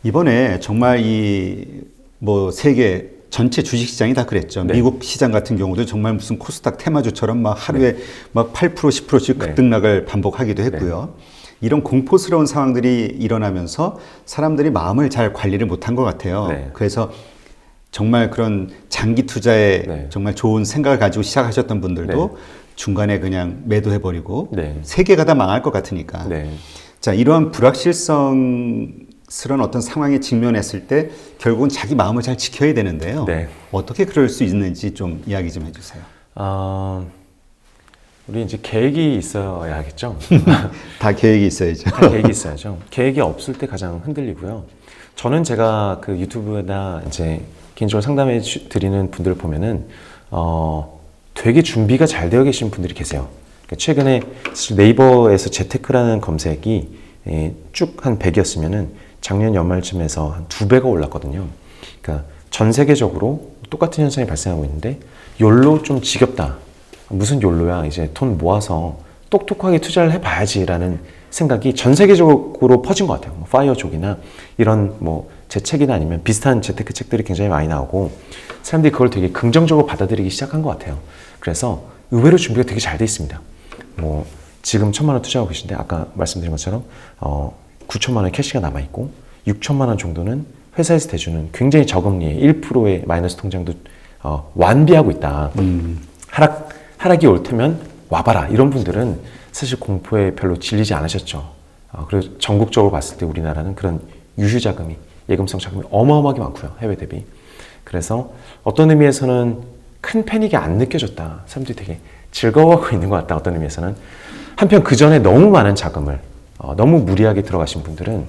이번에 정말 이 뭐 세계 전체 주식시장이 다 그랬죠. 네. 미국 시장 같은 경우도 정말 무슨 코스닥 테마주처럼 막 하루에 막 8%, 10%씩 네. 급등락을 반복하기도 했고요. 이런 공포스러운 상황들이 일어나면서 사람들이 마음을 잘 관리를 못한 것 같아요. 네. 그래서 정말 그런 장기 투자에 네. 정말 좋은 생각을 가지고 시작하셨던 분들도 네. 중간에 그냥 매도해버리고 네. 세계가 다 망할 것 같으니까. 네. 자, 이러한 불확실성스러운 어떤 상황에 직면했을 때 결국은 자기 마음을 잘 지켜야 되는데요. 네. 어떻게 그럴 수 있는지 좀 이야기 좀 해주세요. 우리 이제 계획이 있어야겠죠. 다 계획이 있어야죠. 다 계획이 있어야죠. 계획이 없을 때 가장 흔들리고요. 저는 제가 그 유튜브나 이제 개인적으로 상담해 드리는 분들 보면은 되게 준비가 잘 되어 계신 분들이 계세요. 그러니까 최근에 네이버에서 재테크라는 검색이 쭉 한 100이었으면은 작년 연말쯤에서 한 2배가 올랐거든요. 그러니까 전 세계적으로 똑같은 현상이 발생하고 있는데 욜로 좀 지겹다. 무슨 욜로야? 이제 돈 모아서 똑똑하게 투자를 해봐야지라는 생각이 전 세계적으로 퍼진 것 같아요. 뭐 파이어족이나 이런 뭐 제 책이나 아니면 비슷한 재테크 책들이 굉장히 많이 나오고 사람들이 그걸 되게 긍정적으로 받아들이기 시작한 것 같아요. 그래서 의외로 준비가 되게 잘 돼 있습니다. 뭐 지금 1,000만 원 투자하고 계신데 아까 말씀드린 것처럼 9천만 원 캐시가 남아 있고 6천만 원 정도는 회사에서 대주는 굉장히 저금리의 1%의 마이너스 통장도 완비하고 있다. 하락이 올 테면 와봐라. 이런 분들은 사실 공포에 별로 질리지 않으셨죠. 그리고 전국적으로 봤을 때 우리나라는 그런 유휴 자금이, 예금성 자금이 어마어마하게 많고요. 해외 대비. 그래서 어떤 의미에서는 큰 패닉이 안 느껴졌다. 사람들이 되게 즐거워하고 있는 것 같다. 어떤 의미에서는. 한편 그 전에 너무 많은 자금을 너무 무리하게 들어가신 분들은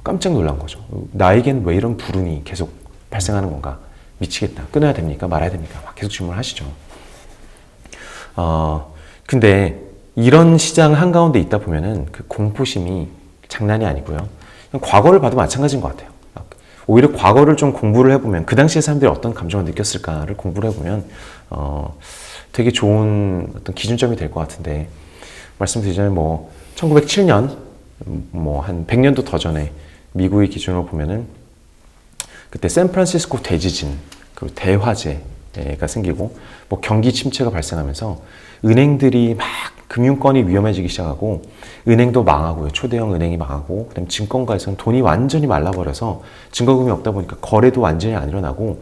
깜짝 놀란 거죠. 나에겐 왜 이런 불운이 계속 발생하는 건가? 미치겠다. 끊어야 됩니까? 말아야 됩니까? 막 계속 질문을 하시죠. 근데 이런 시장 한가운데 있다 보면은 그 공포심이 장난이 아니고요. 과거를 봐도 마찬가지인 것 같아요. 오히려 과거를 좀 공부를 해보면 그 당시에 사람들이 어떤 감정을 느꼈을까를 공부를 해보면 되게 좋은 어떤 기준점이 될 것 같은데 말씀드리자면 뭐 1907년 뭐 한 100년도 더 전에 미국의 기준으로 보면은 그때 샌프란시스코 대지진 그리고 대화재가 생기고 뭐 경기 침체가 발생하면서 은행들이 막 금융권이 위험해지기 시작하고 은행도 망하고요. 초대형 은행이 망하고 그다음에 증권가에서는 돈이 완전히 말라버려서 증거금이 없다 보니까 거래도 완전히 안 일어나고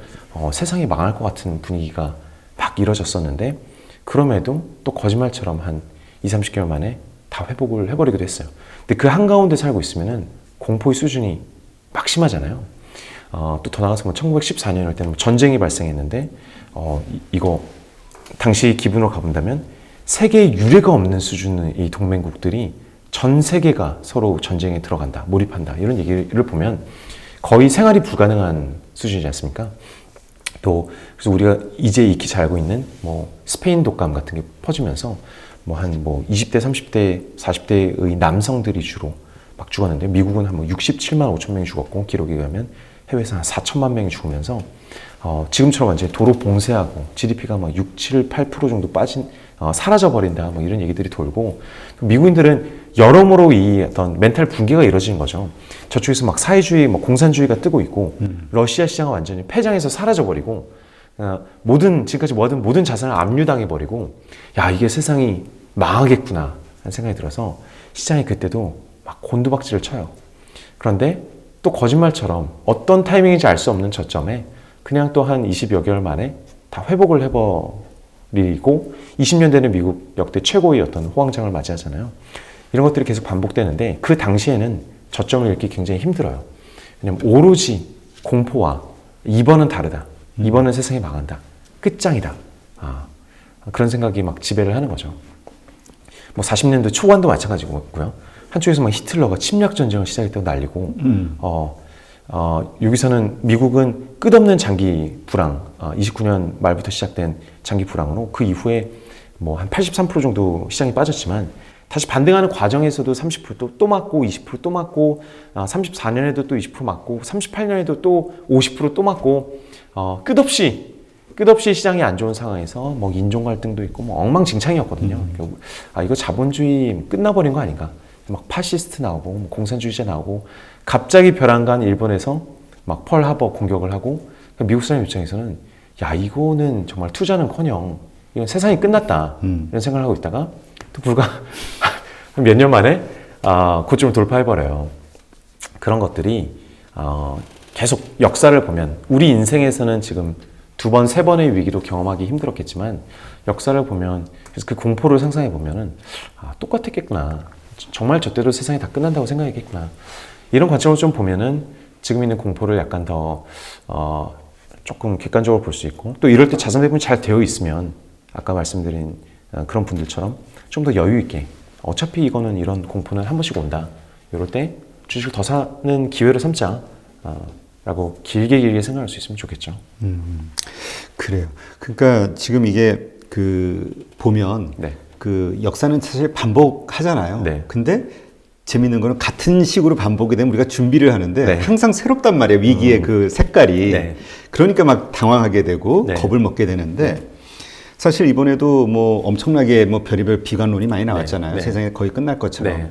세상이 망할 것 같은 분위기가 막 이뤄졌었는데 그럼에도 또 거짓말처럼 한 20-30개월 만에 다 회복을 해버리기도 했어요. 근데 그 한가운데 살고 있으면은 공포의 수준이 막 심하잖아요. 또 더 나가서 뭐 1914년 때는 전쟁이 발생했는데 이거 당시 기분으로 가본다면 세계에 유례가 없는 수준의 이 동맹국들이 전 세계가 서로 전쟁에 들어간다, 몰입한다 이런 얘기를 보면 거의 생활이 불가능한 수준이지 않습니까? 또 그래서 우리가 이제 익히 잘 알고 있는 뭐 스페인 독감 같은 게 퍼지면서 뭐 한 뭐 20대, 30대, 40대의 남성들이 주로 막 죽었는데 미국은 한 뭐 67만 5천 명이 죽었고 기록에 의하면 해외에서 한 4천만 명이 죽으면서 지금처럼 완전히 도로 봉쇄하고 GDP가 막 6, 7, 8% 정도 사라져버린다 뭐 이런 얘기들이 돌고 미국인들은 여러모로 이 어떤 멘탈 붕괴가 이루어지는 거죠. 저쪽에서 막 사회주의, 뭐 공산주의가 뜨고 있고 러시아 시장은 완전히 폐장에서 사라져버리고 지금까지 모든 모든 자산을 압류당해버리고 야 이게 세상이 망하겠구나 하는 생각이 들어서 시장이 그때도 막 곤두박질을 쳐요. 그런데 또 거짓말처럼 어떤 타이밍인지 알 수 없는 저점에 그냥 또 한 20여 개월 만에 다 회복을 해버리고 20년대는 미국 역대 최고의 어떤 호황장을 맞이하잖아요. 이런 것들이 계속 반복되는데 그 당시에는 저점을 읽기 굉장히 힘들어요. 왜냐면 오로지 공포와 이번은 다르다. 이번은 세상이 망한다. 끝장이다. 그런 생각이 막 지배를 하는 거죠. 뭐 40년대 초반도 마찬가지고요. 한쪽에서 막 히틀러가 침략 전쟁을 시작했다고 난리고, 여기서는 미국은 끝없는 장기 불황, 29년 말부터 시작된 장기 불황으로 그 이후에 뭐 한 83% 정도 시장이 빠졌지만 다시 반등하는 과정에서도 30%또 맞고 20%또 맞고 34년에도 또 20% 맞고 38년에도 또 50%또 맞고 끝없이 시장이 안 좋은 상황에서 뭐 인종 갈등도 있고 뭐 엉망진창이었거든요. 이거 자본주의 끝나버린 거 아닌가? 막 파시스트 나오고 뭐 공산주의자 나오고 갑자기 벼랑간 일본에서 막 펄하버 공격을 하고 미국 사람 입장에서는 야 이거는 정말 투자는커녕 이건 세상이 끝났다 이런 생각을 하고 있다가 또 불과 몇 년 만에 고점을 돌파해버려요. 그런 것들이 계속 역사를 보면 우리 인생에서는 지금 2번, 3번의 위기도 경험하기 힘들었겠지만 역사를 보면 그래서 그 공포를 상상해 보면은 똑같았겠구나. 정말 저 때도 세상이 다 끝난다고 생각했겠구나. 이런 관점으로 좀 보면은 지금 있는 공포를 약간 더 조금 객관적으로 볼 수 있고 또 이럴 때 자산 배분이 잘 되어 있으면 아까 말씀드린 그런 분들처럼 좀 더 여유 있게 어차피 이거는 이런 공포는 한 번씩 온다. 이럴 때 주식을 더 사는 기회를 삼자. 라고 길게 생각할 수 있으면 좋겠죠. 그래요. 그러니까 지금 이게 보면 네. 역사는 사실 반복하잖아요. 네. 근데 재밌는 거는 같은 식으로 반복이 되면 우리가 준비를 하는데 네. 항상 새롭단 말이에요. 위기의 그 색깔이. 네. 그러니까 막 당황하게 되고 네. 겁을 먹게 되는데 사실 이번에도 뭐 엄청나게 뭐 별의별 비관론이 많이 나왔잖아요. 네. 세상이 거의 끝날 것처럼. 네.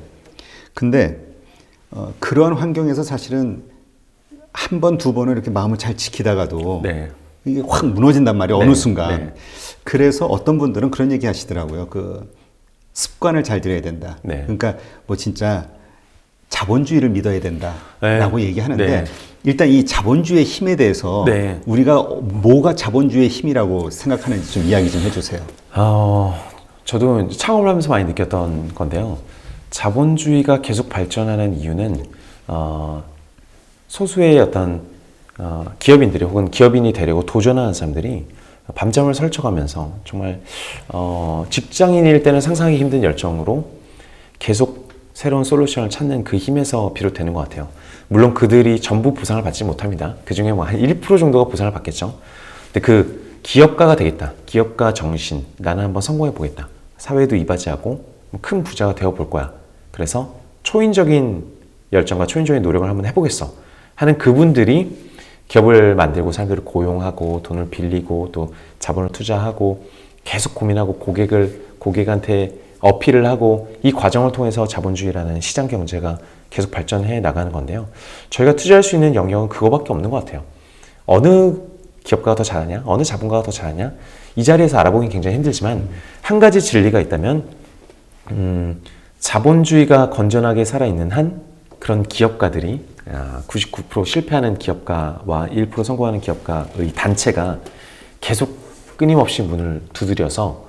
근데 그런 환경에서 사실은 한 번, 두 번을 이렇게 마음을 잘 지키다가도 네. 이게 확 무너진단 말이에요. 네. 어느 순간. 네. 그래서 어떤 분들은 그런 얘기 하시더라고요. 습관을 잘 들여야 된다. 네. 그러니까 뭐 진짜 자본주의를 믿어야 된다라고 네. 얘기하는데 네. 일단 이 자본주의의 힘에 대해서 네. 우리가 뭐가 자본주의의 힘이라고 생각하는지 좀 이야기 좀 해주세요. 저도 창업을 하면서 많이 느꼈던 건데요. 자본주의가 계속 발전하는 이유는 소수의 어떤 기업인들이 혹은 기업인이 되려고 도전하는 사람들이 밤잠을 설쳐가면서 정말 직장인일 때는 상상하기 힘든 열정으로 계속 새로운 솔루션을 찾는 그 힘에서 비롯되는 것 같아요. 물론 그들이 전부 보상을 받지 못합니다. 그 중에 뭐 한 1% 정도가 보상을 받겠죠. 근데 그 기업가가 되겠다. 기업가 정신, 나는 한번 성공해 보겠다. 사회에도 이바지하고 큰 부자가 되어 볼 거야. 그래서 초인적인 열정과 초인적인 노력을 한번 해보겠어 하는 그분들이 기업을 만들고 사람들을 고용하고 돈을 빌리고 또 자본을 투자하고 계속 고민하고 고객한테 어필을 하고 이 과정을 통해서 자본주의라는 시장 경제가 계속 발전해 나가는 건데요. 저희가 투자할 수 있는 영역은 그거밖에 없는 것 같아요. 어느 기업가가 더 잘하냐? 어느 자본가가 더 잘하냐? 이 자리에서 알아보긴 굉장히 힘들지만 한 가지 진리가 있다면 자본주의가 건전하게 살아있는 한 그런 기업가들이 99% 실패하는 기업가와 1% 성공하는 기업가의 단체가 계속 끊임없이 문을 두드려서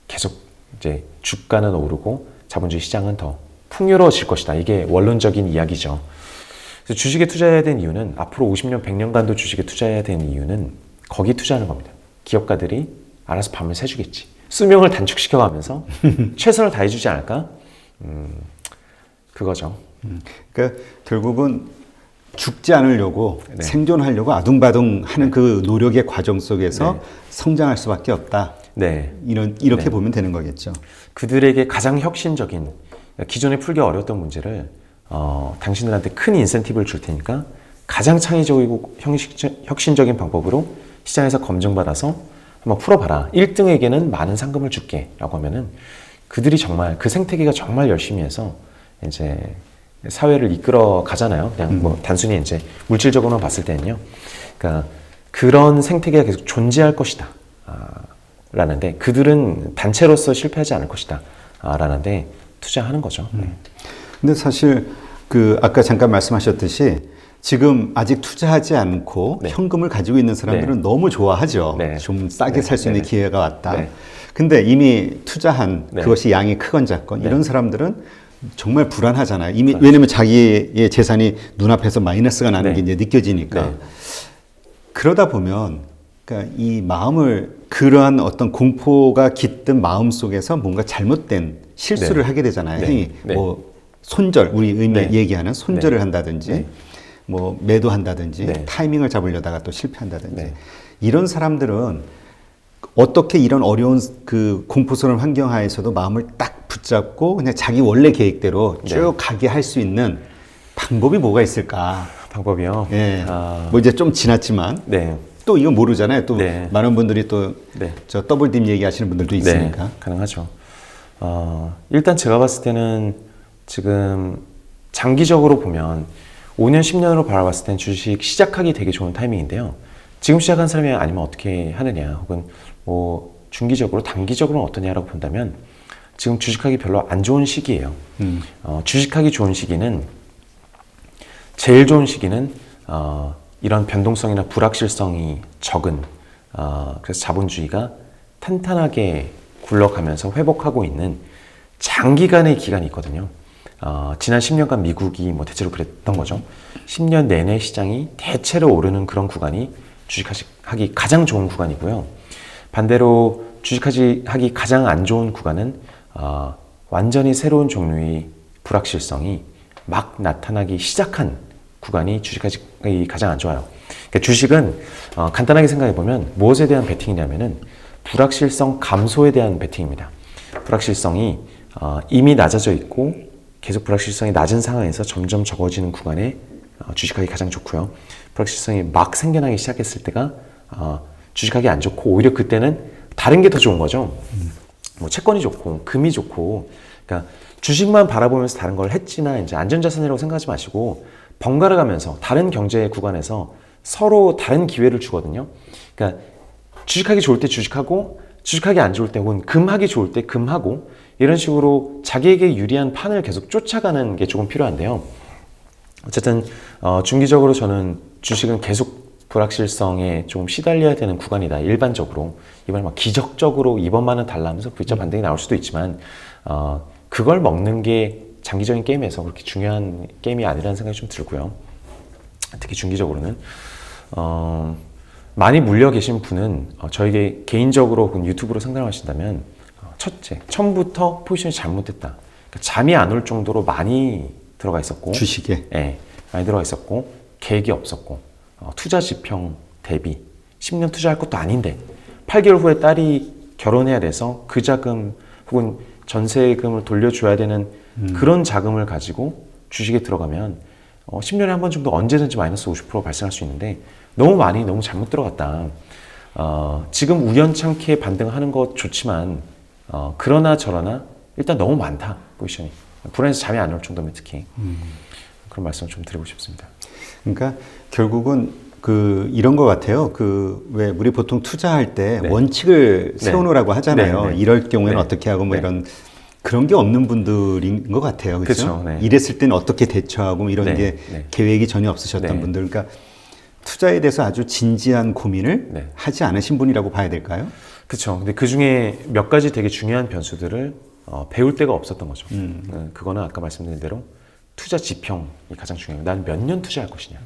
계속 이제 주가는 오르고 자본주의 시장은 더 풍요로워질 것이다. 이게 원론적인 이야기죠. 그래서 주식에 투자해야 되는 이유는 앞으로 50년, 100년간도 주식에 투자해야 되는 이유는 거기 투자하는 겁니다. 기업가들이 알아서 밤을 새주겠지. 수명을 단축시켜가면서 최선을 다해주지 않을까? 그거죠. 그러니까 결국은 죽지 않으려고 네. 생존하려고 아둥바둥 하는 그 노력의 과정 속에서 네. 성장할 수밖에 없다. 네. 이렇게 네. 보면 되는 거겠죠. 그들에게 가장 혁신적인, 기존에 풀기 어려웠던 문제를 당신들한테 큰 인센티브를 줄 테니까 가장 창의적이고 혁신적인 방법으로 시장에서 검증받아서 한번 풀어봐라. 1등에게는 많은 상금을 줄게 라고 하면은 그들이 정말 그 생태계가 정말 열심히 해서 이제 사회를 이끌어 가잖아요. 그냥 뭐 단순히 이제 물질적으로만 봤을 때는요. 그러니까 그런 생태계가 계속 존재할 것이다. 라는데 그들은 단체로서 실패하지 않을 것이다. 라는데 투자하는 거죠. 근데 사실 아까 잠깐 말씀하셨듯이 지금 아직 투자하지 않고 네. 현금을 가지고 있는 사람들은 네. 너무 좋아하죠. 네. 좀 싸게 네. 살 수 있는 네. 기회가 왔다. 네. 근데 이미 투자한 네. 그것이 양이 크건 작건 네. 이런 사람들은 정말 불안하잖아요. 이미 그렇죠. 왜냐면 자기의 재산이 눈앞에서 마이너스가 나는 네. 게 이제 느껴지니까. 네. 그러다 보면 그러니까 이 마음을 그러한 어떤 공포가 깃든 마음 속에서 뭔가 잘못된 실수를 네. 하게 되잖아요. 네. 이 네. 뭐 손절, 우리 네. 얘기하는 손절을 네. 한다든지 네. 뭐 매도한다든지 네. 타이밍을 잡으려다가 또 실패한다든지 네. 이런 사람들은 어떻게 이런 어려운 그 공포스러운 환경 하에서도 마음을 딱 붙잡고 그냥 자기 원래 계획대로 쭉 네. 가게 할 수 있는 방법이 뭐가 있을까? 방법이요? 예. 뭐 이제 좀 지났지만 네. 또 이건 모르잖아요. 또 네. 많은 분들이 또 네. 저 더블딥 얘기하시는 분들도 있으니까. 네. 가능하죠. 일단 제가 봤을 때는 지금 장기적으로 보면 5년, 10년으로 바라봤을 땐 주식 시작하기 되게 좋은 타이밍인데요. 지금 시작한 사람이 아니면 어떻게 하느냐, 혹은 뭐 중기적으로, 단기적으로는 어떠냐라고 본다면 지금 주식하기 별로 안 좋은 시기예요. 주식하기 좋은 시기는, 제일 좋은 시기는 이런 변동성이나 불확실성이 적은, 그래서 자본주의가 탄탄하게 굴러가면서 회복하고 있는 장기간의 기간이 있거든요. 지난 10년간 미국이 뭐 대체로 그랬던 거죠. 10년 내내 시장이 대체로 오르는 그런 구간이 주식하기 가장 좋은 구간이고요. 반대로 주식하기 가장 안 좋은 구간은 완전히 새로운 종류의 불확실성이 막 나타나기 시작한 구간이 주식하기 가장 안 좋아요. 그러니까 주식은 간단하게 생각해 보면 무엇에 대한 베팅이냐면은 불확실성 감소에 대한 베팅입니다. 불확실성이 이미 낮아져 있고 계속 불확실성이 낮은 상황에서 점점 적어지는 구간에 주식하기 가장 좋고요. 불확실성이 막 생겨나기 시작했을 때가 주식하기 안 좋고, 오히려 그때는 다른 게 더 좋은 거죠. 뭐 채권이 좋고 금이 좋고, 그러니까 주식만 바라보면서 다른 걸 해지나 이제 안전자산이라고 생각하지 마시고 번갈아 가면서 다른 경제 구간에서 서로 다른 기회를 주거든요. 그러니까 주식하기 좋을 때 주식하고, 주식하기 안 좋을 때 혹은 금하기 좋을 때 금하고, 이런 식으로 자기에게 유리한 판을 계속 쫓아가는 게 조금 필요한데요. 어쨌든 중기적으로 저는 주식은 계속 불확실성에 좀 시달려야 되는 구간이다. 일반적으로 이번에 막 기적적으로 이번만은 달라면서 V자 반등이 나올 수도 있지만 그걸 먹는 게 장기적인 게임에서 그렇게 중요한 게임이 아니라는 생각이 좀 들고요. 특히 중기적으로는 많이 물려 계신 분은 저에게 개인적으로 혹은 유튜브로 상담하신다면, 첫째, 처음부터 포지션이 잘못됐다. 그러니까 잠이 안 올 정도로 많이 들어가 있었고, 주식에 네, 많이 들어가 있었고, 계획이 없었고, 투자 지평 대비 10년 투자할 것도 아닌데 8개월 후에 딸이 결혼해야 돼서 그 자금 혹은 전세금을 돌려줘야 되는 그런 자금을 가지고 주식에 들어가면 10년에 한 번 정도 언제든지 마이너스 50% 발생할 수 있는데 너무 잘못 들어갔다. 지금 우연찮게 반등하는 것 좋지만 그러나 저러나 일단 너무 많다, 포지션이. 불안해서 잠이 안 올 정도면 특히. 그런 말씀을 좀 드리고 싶습니다. 그러니까 결국은 이런 것 같아요. 왜 우리 보통 투자할 때 네. 원칙을 네. 세워놓으라고 하잖아요. 네. 네. 이럴 경우에는 네. 어떻게 하고 뭐 네. 그런 게 없는 분들인 것 같아요. 그렇죠? 그쵸, 네. 이랬을 때는 어떻게 대처하고 뭐 이런 네. 게 네. 계획이 전혀 없으셨던 네. 분들. 그러니까 투자에 대해서 아주 진지한 고민을 네. 하지 않으신 분이라고 봐야 될까요? 그렇죠. 근데 그 중에 몇 가지 되게 중요한 변수들을 배울 데가 없었던 거죠. 그거는 아까 말씀드린 대로 투자 지평이 가장 중요해요. 난 몇 년 투자할 것이냐.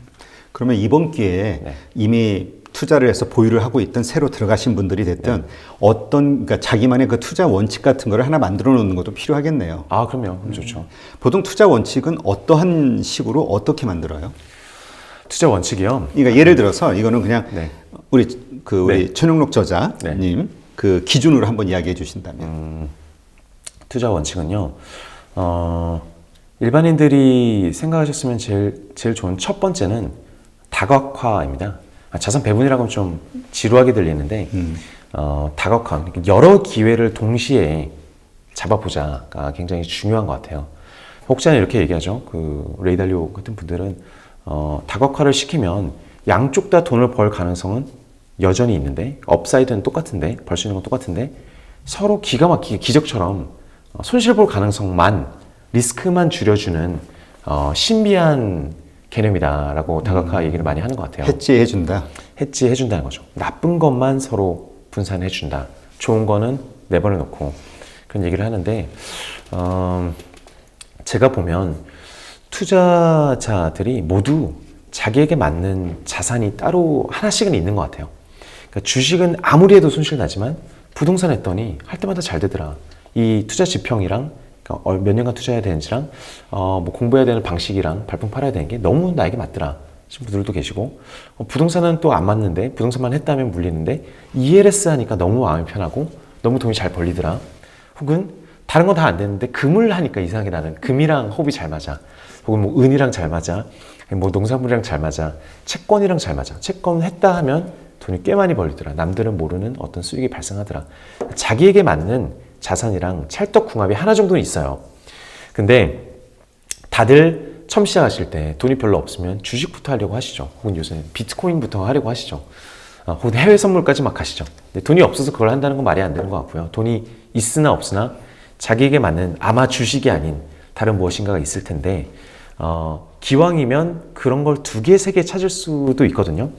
그러면 이번 기회에 네. 이미 투자를 해서 보유를 하고 있던 새로 들어가신 분들이 됐든 네. 그러니까 자기만의 그 투자 원칙 같은 거를 하나 만들어 놓는 것도 필요하겠네요. 그럼요. 그럼 좋죠. 보통 투자 원칙은 어떠한 식으로 어떻게 만들어요? 투자 원칙이요. 그러니까 예를 들어서 이거는 그냥 네. 우리 네. 천영록 저자님 그 기준으로 한번 이야기해 주신다면. 투자 원칙은요. 일반인들이 생각하셨으면 제일 좋은 첫 번째는 다각화입니다. 자산 배분이라고 하면 좀 지루하게 들리는데 다각화, 그러니까 여러 기회를 동시에 잡아보자가 굉장히 중요한 것 같아요. 혹자는 이렇게 얘기하죠. 레이 달리오 같은 분들은 다각화를 시키면 양쪽 다 돈을 벌 가능성은 여전히 있는데, 업사이드는 똑같은데, 벌 수 있는 건 똑같은데 서로 기가 막히게 기적처럼 손실 볼 가능성만, 리스크만 줄여주는 신비한 개념이다라고 다각화 얘기를 많이 하는 것 같아요. 해지해준다. 해지해준다는 거죠. 나쁜 것만 서로 분산해준다. 좋은 거는 내버려놓고, 그런 얘기를 하는데 제가 보면 투자자들이 모두 자기에게 맞는 자산이 따로 하나씩은 있는 것 같아요. 그러니까 주식은 아무리 해도 손실 나지만 부동산 했더니 할 때마다 잘 되더라. 이 투자 지평이랑 몇 년간 투자해야 되는지랑 뭐 공부해야 되는 방식이랑 발품 팔아야 되는 게 너무 나에게 맞더라 하시는 분들도 계시고, 부동산은 또 안 맞는데 부동산만 했다면 물리는데 ELS 하니까 너무 마음이 편하고 너무 돈이 잘 벌리더라. 혹은 다른 건 다 안 되는데 금을 하니까 이상하게 나는 금이랑 호흡이 잘 맞아. 혹은 뭐 은이랑 잘 맞아. 뭐 농산물이랑 잘 맞아. 채권이랑 잘 맞아. 채권 했다 하면 돈이 꽤 많이 벌리더라. 남들은 모르는 어떤 수익이 발생하더라. 자기에게 맞는 자산이랑 찰떡궁합이 하나 정도는 있어요. 근데 다들 처음 시작하실 때 돈이 별로 없으면 주식부터 하려고 하시죠. 혹은 요새는 비트코인부터 하려고 하시죠. 혹은 해외 선물까지 막 가시죠. 근데 돈이 없어서 그걸 한다는 건 말이 안 되는 것 같고요. 돈이 있으나 없으나 자기에게 맞는 아마 주식이 아닌 다른 무엇인가가 있을 텐데 기왕이면 그런 걸 2개, 3개 찾을 수도 있거든요.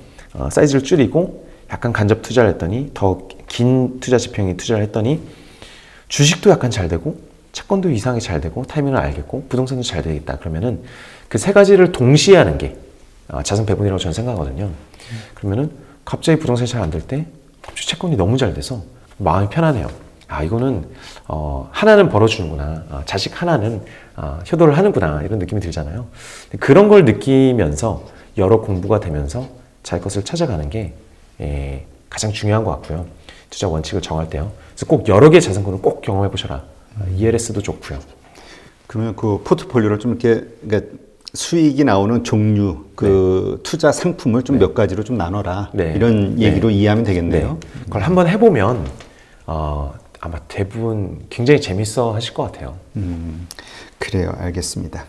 사이즈를 줄이고 약간 간접 투자를 했더니 더 긴 투자 지평에 투자를 했더니 주식도 약간 잘 되고 채권도 이상하게 잘 되고 타이밍을 알겠고 부동산도 잘 되겠다. 그러면은 그 3가지를 동시에 하는 게 자산 배분이라고 저는 생각하거든요. 그러면은 갑자기 부동산이 잘 안 될 때 갑자기 채권이 너무 잘 돼서 마음이 편하네요. 이거는 하나는 벌어주는구나. 자식 하나는 효도를 하는구나. 이런 느낌이 들잖아요. 그런 걸 느끼면서 여러 공부가 되면서 자기 것을 찾아가는 게 가장 중요한 것 같고요. 투자 원칙을 정할 때요. 그래서 꼭 여러 개의 자산군을 꼭 경험해 보셔라. ELS도 좋고요. 그러면 그 포트폴리오를 좀 이렇게 그러니까 수익이 나오는 종류 그 투자 상품을 좀 몇 가지로 좀 나눠라. 네. 이런 얘기로 이해하면 되겠네요. 그걸 한번 해보면 아마 대부분 굉장히 재밌어 하실 것 같아요. 그래요. 알겠습니다.